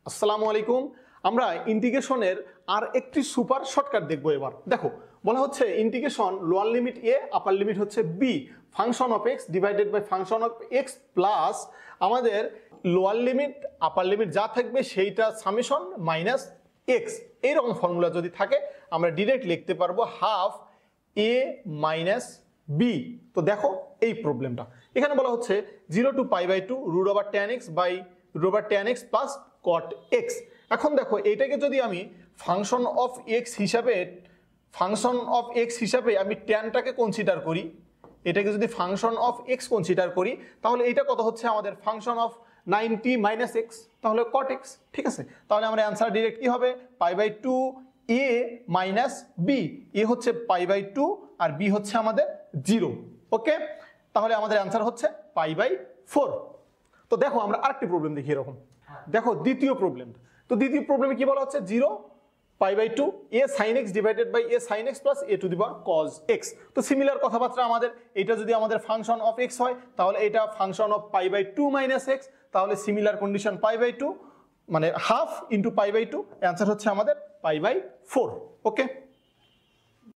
আসসালামু আলাইকুম। আমরা ইন্টিগ্রেশনের আর একটি সুপার শর্টকাট দেখব। এবার দেখো, বলা হচ্ছে integration lower limit A upper limit হচ্ছে B function of X divided by function of X plus আমাদের লোয়ার লিমিট আপার লিমিট যা থাকবে সেইটা সামেশন মাইনাস এক্স। এইরকম ফর্মুলা যদি থাকে আমরা ডিরেক্ট লিখতে পারবো হাফ এ মাইনাস বি। তো দেখো এই প্রবলেমটা এখানে বলা হচ্ছে 0 to π/2 root over tan x by root over tan x plus cot x। এখন দেখো এইটাকে যদি আমি ফাংশন অফ এক্স হিসাবে আমি ট্যানটাকে কনসিডার করি, এটাকে যদি ফাংশন অফ এক্স কনসিডার করি তাহলে এটা কত হচ্ছে আমাদের ফাংশন অফ 90 মাইনাস এক্স, তাহলে cot x। ঠিক আছে, তাহলে আমরা অ্যান্সার ডিরেক্ট কি হবে π/2 এ মাইনাস বি। এ হচ্ছে π/2 আর বি হচ্ছে আমাদের 0। ওকে, তাহলে আমাদের অ্যান্সার হচ্ছে π/4। তো দেখো আমরা আরেকটি প্রবলেম দেখি এরকম। দেখো দ্বিতীয় প্রবলেম। তো দ্বিতীয় প্রবলেমে কি বলা হচ্ছে 0 π/2 a sin x divided by a sin x plus a to the power cos x। তো সিমিলার কথাবার্তা আমাদের, এটা যদি আমাদের ফাংশন অফ x হয় তাহলে এটা ফাংশন অফ π/2 মাইনাস x, তাহলে সিমিলার কন্ডিশন π/2 মানে হাফ ইন্টু π/2, অ্যান্সার হচ্ছে আমাদের π/4। ওকে।